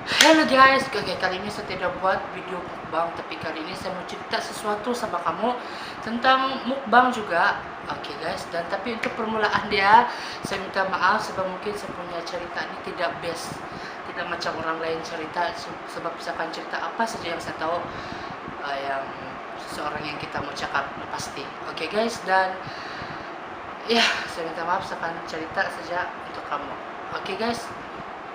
Hello guys, oke kali ini saya tidak buat video mukbang, tapi kali ini saya mau cerita sesuatu sama kamu tentang mukbang juga. Oke guys, dan tapi untuk permulaan dia, saya minta maaf sebab mungkin saya punya cerita ini tidak best, tidak macam orang lain cerita, sebab misalkan cerita apa saja yang saya tahu, yang seseorang yang kita mau cakap pasti. Oke guys, dan ya saya minta maaf, saya akan cerita saja untuk kamu. Oke guys.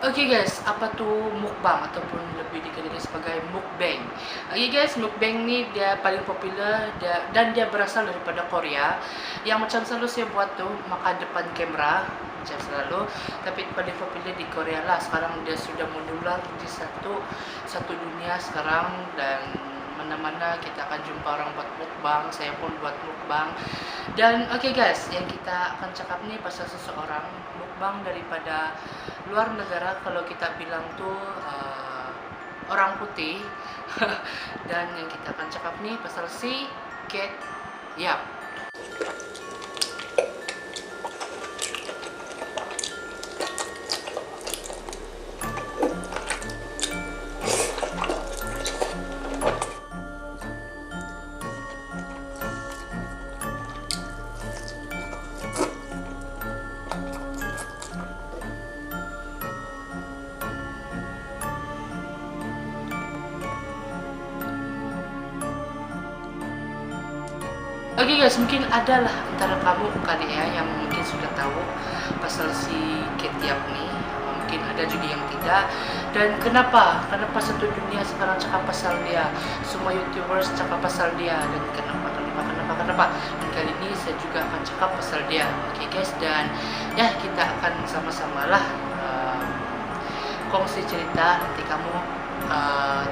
Oke guys, apa tuh mukbang ataupun lebih dikenal sebagai mukbang? Oke guys, mukbang ni dia paling popular dan dia berasal daripada Korea. Yang macam selalu saya buat tuh makan depan kamera macam selalu, tapi paling popular di Korea lah. Sekarang dia sudah menular di satu dunia sekarang, dan mana-mana kita akan jumpa orang buat mukbang. Saya pun buat mukbang. Dan oke guys, yang kita akan cakap nih pasal seseorang mukbang daripada luar negara, kalau kita bilang tuh orang putih. Dan yang kita akan cakap nih pasal si Cat Yap. Oke guys, mungkin adalah antara kamu kali ya yang mungkin sudah tahu pasal si Ketiap nih. Mungkin ada juga yang tidak. Dan kenapa satu dunia sekarang cakap pasal dia, semua YouTubers cakap pasal dia, dan kenapa. Dan kali ini saya juga akan cakap pasal dia. Oke guys, dan ya kita akan sama-sama lah kongsi cerita. Nanti kamu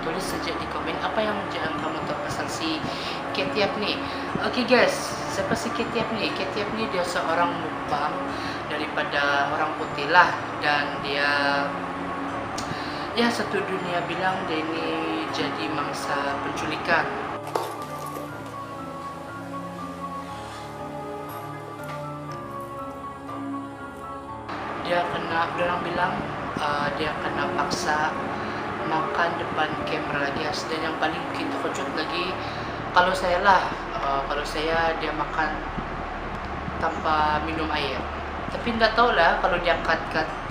tulis saja di komen apa yang jangan kamu tahu pasal si Ketiap nih. Oke guys, siapa si Ketiap nih? Ketiap nih dia seorang mukbang daripada orang putih lah, dan dia ya satu dunia bilang dia ini jadi mangsa penculikan. Orang bilang dia kena paksa makan depan kamera guys. Dan yang paling bikin terkejut lagi, kalau saya dia makan tanpa minum air. Tapi tidak tahu lah kalau dia cut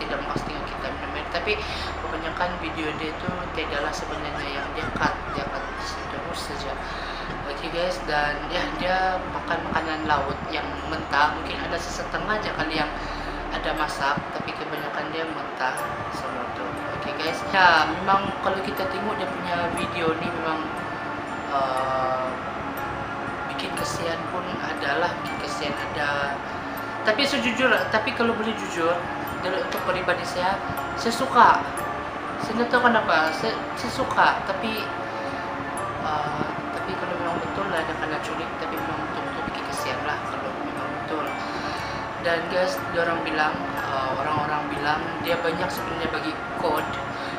tidak maksud tengok kita minum air. Tapi kebanyakan video dia itu tidaklah sebenarnya yang dia cut terus saja. Oke guys, dan ya dia makan makanan laut yang mentah. Mungkin ada sesetengah aja kali yang ada masak, tapi kebanyakan dia mentah semua tuh. Oke guys, ya memang kalau kita tengok dia punya video ni memang bikin kesian pun adalah, tapi tapi kalau boleh jujur, dari untuk pribadi saya suka. Saya tidak tahu kenapa, saya suka, tapi kalau memang betul lah dia kena culik, tapi memang betul-betul bikin kesian lah kalau memang betul. Dan guys, orang-orang bilang dia banyak sebenarnya bagi code,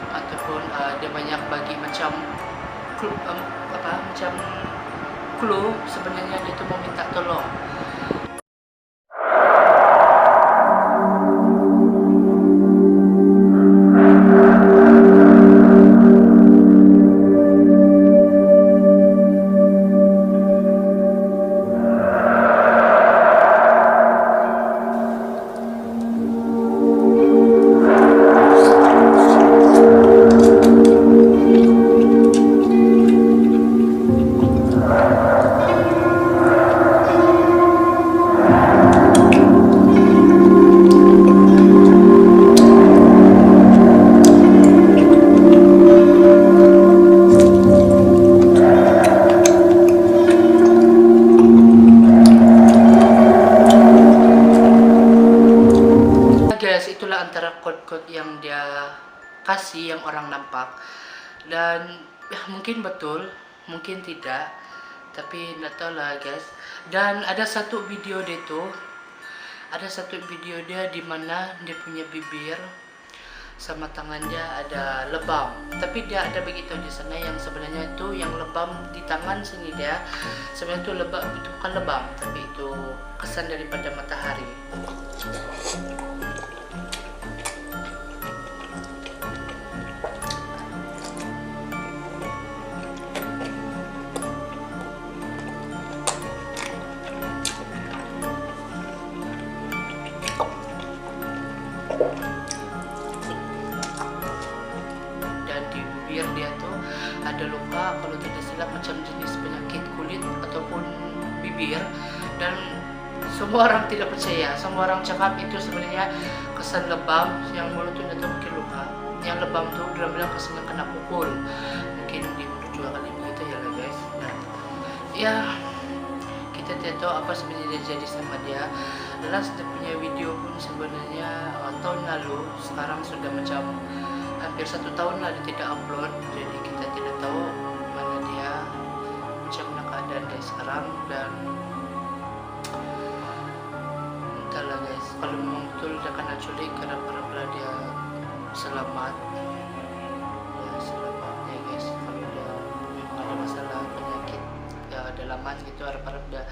ataupun dia banyak bagi macam clue sebenarnya dia tu mau minta tolong. Itulah antara kode-kode yang dia kasih yang orang nampak. Dan mungkin betul, mungkin tidak, tapi tidak tahu lah guys. Dan ada satu video dia di mana dia punya bibir sama tangannya ada lebam, tapi dia ada begitu di sana yang sebenarnya itu yang lebam di tangan sini dia sebenarnya itu lebam, itu bukan lebam, tapi itu kesan daripada matahari. bibir dia tuh ada luka, kalau tidak salah macam jenis penyakit kulit ataupun bibir. Dan semua orang tidak percaya, semua orang cakap itu sebenarnya kesan lebam, yang mulut tuh itu mungkin luka, yang lebam tuh dia bilang kesan kena pukul, mungkin di mulut juga kali begitu ya lah guys. Nah ya, kita tidak tahu apa sebenarnya jadi sama dia. Last dia punya video pun sebenarnya tahun lalu, sekarang sudah macam hampir 1 tahun lah dia tidak upload, jadi kita tidak tahu mana dia macam mana keadaan dia sekarang. Dan entahlah guys, kalau memang betul dia kena culik, harap-haraplah dia selamat ya, selamat ya guys. Kalau dia memang ada masalah penyakit ya dalaman gitu, harap-harap dia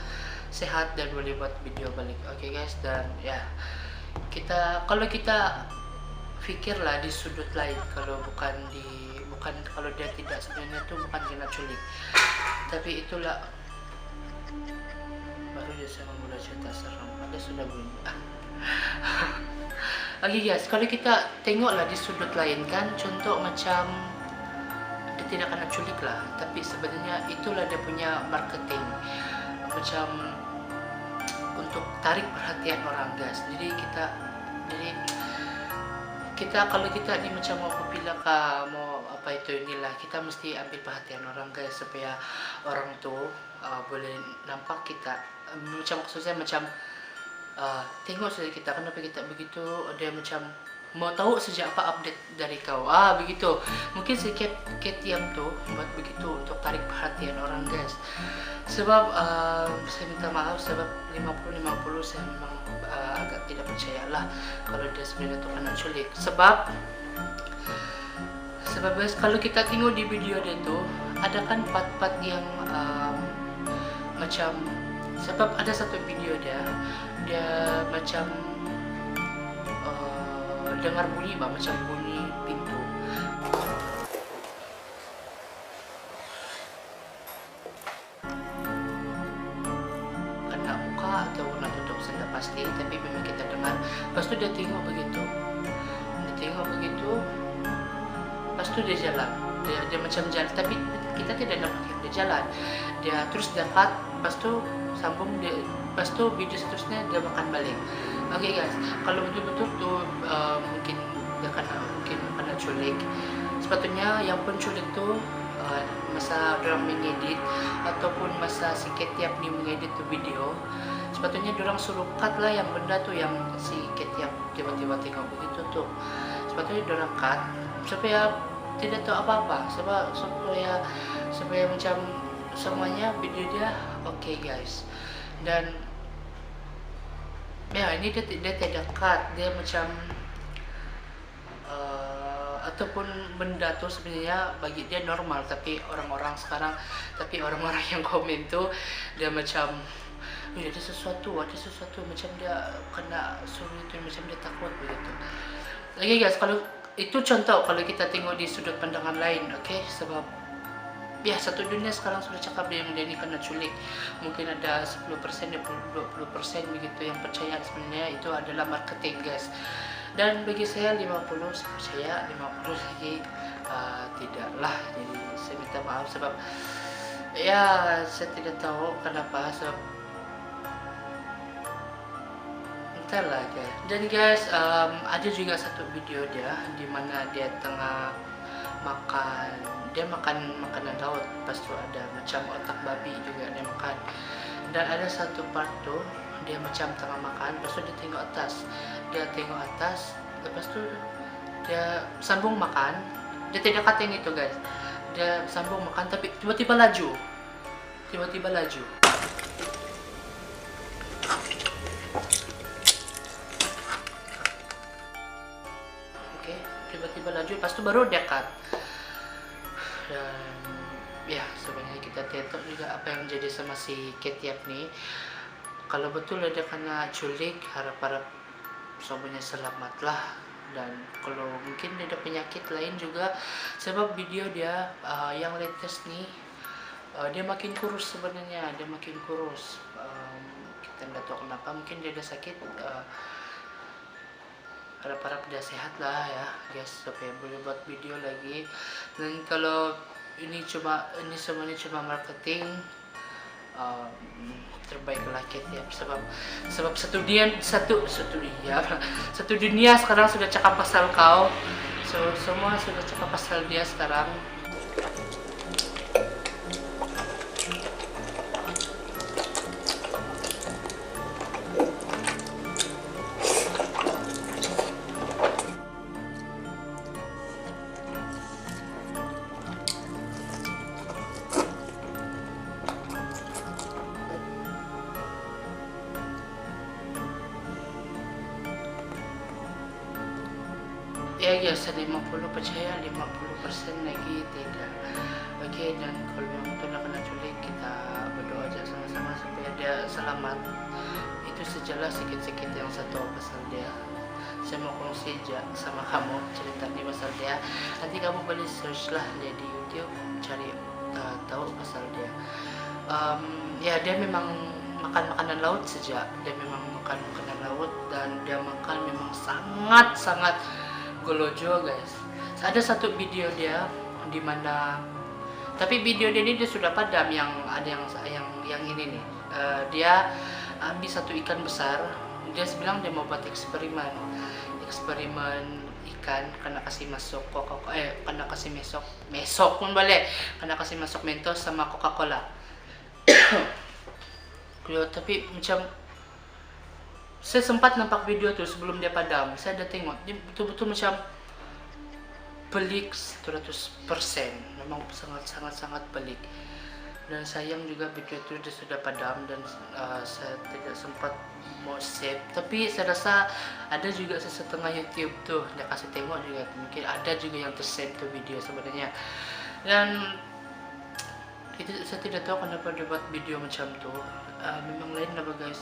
sehat dan boleh buat video balik. Oke guys, dan ya kalau kita pikirlah di sudut lain, kalau bukan kalau dia tidak sebenarnya tuh bukan kena culik, tapi itulah baru dia saya memulai cerita seram, ada sudah bunyi. Oke guys, kalau kita tengoklah di sudut lain kan, contoh macam dia tidak kena culik lah, tapi sebenarnya itulah dia punya marketing, macam untuk tarik perhatian orang guys. Jadi kita kalau kita ni macam mau popular kah, mau apa itu inilah, kita mesti ambil perhatian orang guys, supaya orang tu boleh nampak kita, macam maksud saya macam tengok saja kita, kenapa kita begitu, dia macam mau tahu saja apa update dari kau, begitu. Mungkin si Ketiam tu buat begitu untuk tarik perhatian orang guys. Sebab saya minta maaf, sebab 50-50 saya memang agak tidak percayalah kalau dia sebenarnya tu kena culik. Sebab guys, kalau kita tengok di video dia tu ada kan part-part yang macam, sebab ada satu video dia macam dengar bunyi macam bunyi pintu. Kena buka atau kena tutup saya tak pasti, tapi memang kita dengar. Lepas tu dia tengok begitu, lepas tu dia jalan, dia macam jalan, tapi kita tidak nampak dia jalan, dia terus dekat, lepas tu sambung dia, lepas tu video seterusnya dia makan balik. Oke guys, kalau betul-betul tuh mungkin dia kena culik, sepatutnya yang penculik tuh masa orang mengedit ataupun masa si Ketiap ni mengedit tuh video, sepatutnya orang suruh cut lah yang benda tuh yang si Ketiap tiba-tiba tengok begitu tuh, sepatutnya orang cut supaya tidak tahu apa-apa, supaya macam semuanya video dia oke guys. Dan ya ini dia tidak cut, dia macam ataupun benda tuh sebenarnya bagi dia normal, tapi orang-orang yang komen tuh dia macam ada sesuatu macam dia kena suruh itu, macam dia takut begitu. Oke guys, kalau itu contoh kalau kita tengok di sudut pandangan lain, oke? Sebab ya satu dunia sekarang sudah cakap dia ini kena culik, mungkin ada 10%, 20% begitu yang percaya sebenarnya itu adalah marketing guys. Dan bagi saya 50 saya percaya, 50 lagi tidaklah. Jadi saya minta maaf sebab ya saya tidak tahu kenapa, sebab entahlah guys. Dan guys, ada juga satu video dia di mana dia tengah makan makanan laut, lepas tu ada macam otak babi juga dia makan. Dan ada satu part tu dia macam tengah makan, lepas tu dia tengok atas, lepas tu dia sambung makan, dia tidak kata yang itu guys, dia sambung makan tapi tiba-tiba laju. Oke, tiba-tiba laju, lepas tu baru dia cut. Dan ya sebenarnya kita tengok juga apa yang jadi sama si Ketiap nih. Kalau betul dia kena culik, harap-harap semuanya selamat lah. Dan kalau mungkin dia ada penyakit lain juga, sebab video dia yang latest nih dia makin kurus sebenarnya, kita nggak tahu kenapa, mungkin dia ada sakit. harap-harap dia sehat lah ya guys, supaya boleh buat video lagi. Dan kalau ini semuanya cuma marketing, terbaiklah ya, sebab satu dunia sekarang sudah cakap pasal kau, semua sudah cakap pasal dia sekarang. Ya guys, 50 percaya, 50% lagi tidak. Oke, dan kalau memang betul nak kena culik, kita berdoa aja sama-sama supaya dia selamat. Itu sajalah sikit-sikit yang satu pasal dia. Saya mau kongsi aja sama kamu cerita ni pasal dia. Nanti kamu boleh search lah dia di YouTube, cari tahu pasal dia. Ya dia memang makan makanan laut saja. Dia memang makan makanan laut, dan dia makan memang sangat golojo guys. Ada satu video dia di mana, tapi video dia ini dia sudah padam, yang ada yang ini nih. Dia ambil satu ikan besar, dia bilang dia mau buat eksperimen ikan, kena kasih masuk kena kasih mesok pun boleh, kena kasih masuk Mentos sama Coca-Cola. Tapi macam saya sempat nampak video tuh sebelum dia padam. Saya ada tengok, dia betul-betul macam pelik 100%. Memang sangat pelik. Dan sayang juga video itu dia sudah padam, dan saya tidak sempat mau save. Tapi saya rasa ada juga setengah YouTube tuh dia kasih tengok juga. Mungkin ada juga yang tersave tuh video sebenarnya. Dan itu saya tidak tahu kenapa dia buat video macam tuh. Memang lain lah guys.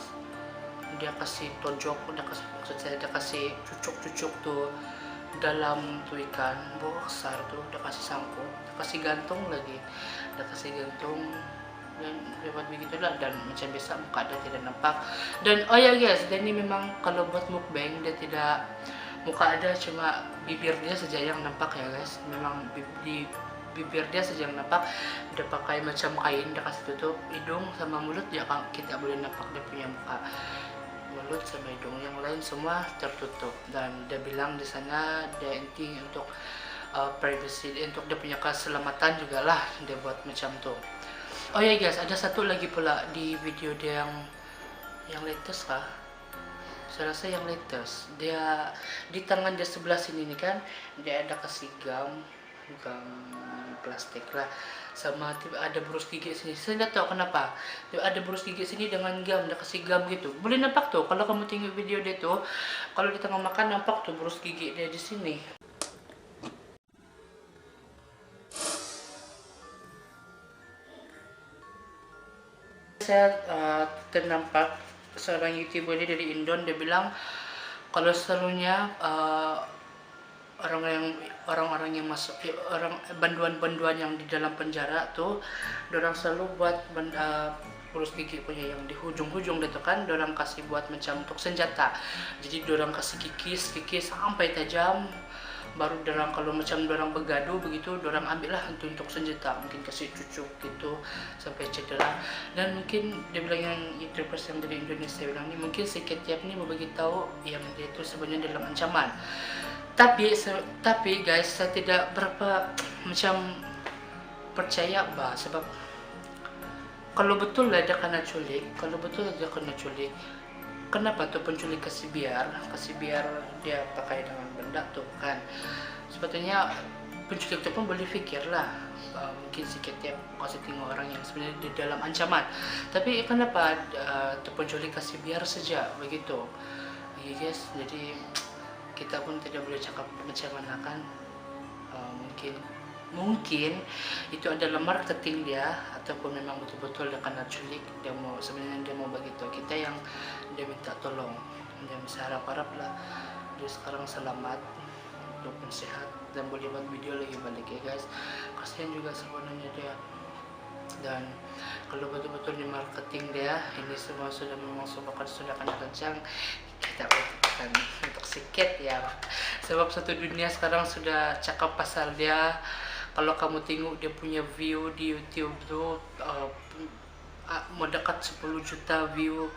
Dia kasih tonjok, maksud saya dia kasih cucuk tuh dalam tuh ikan besar tuh, dia kasih sangkut, dia kasih gantung lagi, dan lewat begitulah. Dan macam biasa muka dia tidak nampak. Dan oh ya guys, dan ini memang kalau buat mukbang dia tidak muka ada, cuma bibir dia saja yang nampak ya guys. Memang di bibir dia saja yang nampak. Dia pakai macam kain, dia kasih tutup hidung sama mulut, kita boleh nampak dia punya muka. Mulut sama hidung, yang lain semua tertutup. Dan dia bilang di sana dia inti untuk privacy, untuk dia punya keselamatan juga lah dia buat macam tuh. Oh ya guys, ada satu lagi pula di video dia yang latest kah? Saya rasa yang latest. Dia di tangan dia sebelah sini nih kan, dia ada kasih gam plastik lah, sama ada berus gigi sini. Saya tidak tahu kenapa ada berus gigi sini dengan gam, dia kasih gam gitu. Boleh nampak tuh kalau kamu tengok video dia tuh, kalau di tengah makan nampak tuh berus gigi dia di sini. Saya ternampak seorang YouTuber dari Indon, dia bilang kalau selalunya orang-orang yang masuk, banduan yang di dalam penjara tuh, dorang selalu buat berus gigi punya yang di hujung-hujung itu kan, dorang kasih buat macam untuk senjata. Jadi dorang kasih kikis sampai tajam, baru dorang kalau macam dorang begaduh begitu, dorang ambil lah untuk senjata, mungkin kasih cucuk gitu sampai cedera. Dan mungkin dia bilang yang YouTubers yang dari Indonesia bilang ini mungkin sedikit tiap ini mau bagi tahu yang dia itu sebenarnya dalam ancaman. Tapi guys, saya tidak berapa macam percaya bah, sebab kalau betul lah dia kena culik, kenapa tuh penculik kasih biar dia pakai dengan benda tuh kan? Sebetulnya penculik itu pun boleh fikir lah, mungkin sedikit ya kasih tengok orang yang sebenarnya di dalam ancaman. Tapi kenapa tuh penculik kasih biar saja begitu? Ya guys, jadi kita pun tidak boleh cakap macam mana kan. Mungkin itu adalah marketing dia, ataupun memang betul-betul dia kena culik, sebenarnya dia mau bagi tahu kita yang dia minta tolong. Dia bisa harap-harap lah dia sekarang selamat, ataupun sehat, dan boleh buat video lagi balik ya guys. Kasihan juga sebenarnya dia. Dan kalau betul-betul di marketing dia, ini semua sudah memang sudah kena kencang, kita kan untuk siket ya. Sebab satu dunia sekarang sudah cakap pasal dia. Kalau kamu tengok dia punya view di YouTube tuh mau dekat 10 juta view.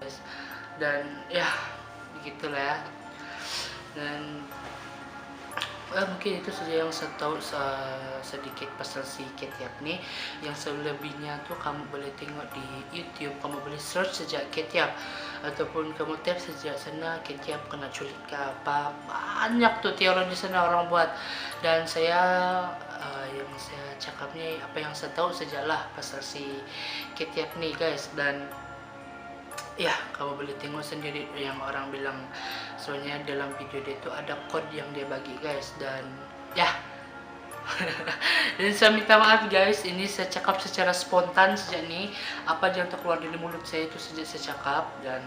Guys. Dan ya begitulah ya. Dan mungkin itu saja yang saya tahu sedikit pasal si Ketiap nih. Yang selebihnya tuh kamu boleh tengok di YouTube, kamu boleh search saja Ketiap, ataupun kamu tap saja sana Ketiap kena culik ke apa, banyak tuh teori di sana orang buat. Dan saya yang saya cakap nih apa yang saya tahu sajalah pasal si Ketiap nih guys. Dan ya kamu boleh tengok sendiri yang orang bilang soalnya dalam video dia itu ada code yang dia bagi guys. Dan ya dan saya minta maaf guys, ini saya cakap secara spontan saja nih, apa yang terkeluar dari mulut saya itu saja saya cakap dan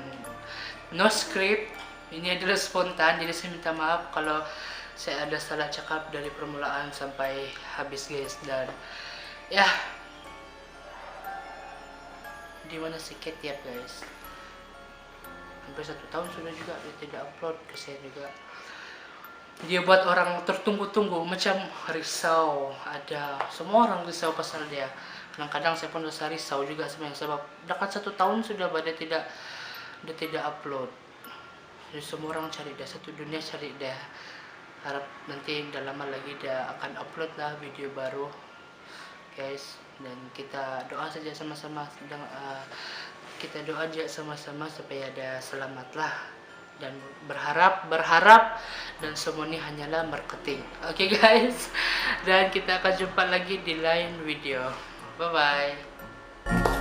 no script. Ini adalah spontan, jadi saya minta maaf kalau saya ada salah cakap dari permulaan sampai habis guys. Dan ya di mana si Ketiap guys, hampir 1 tahun sudah juga dia tidak upload ke saya juga. Dia buat orang tertunggu-tunggu, macam risau. Ada semua orang risau pasal dia. Kadang-kadang saya pun rasa risau juga sebenarnya, sebab dekat 1 tahun sudah dia tidak upload. Jadi semua orang cari dia, satu dunia cari dia. Harap nanti tidak lama lagi dia akan upload lah video baru guys. Dan kita doa saja sama-sama, kita doa aja sama-sama supaya ada selamat lah, dan berharap dan semua ini hanyalah marketing. Oke guys, dan kita akan jumpa lagi di lain video. Bye bye.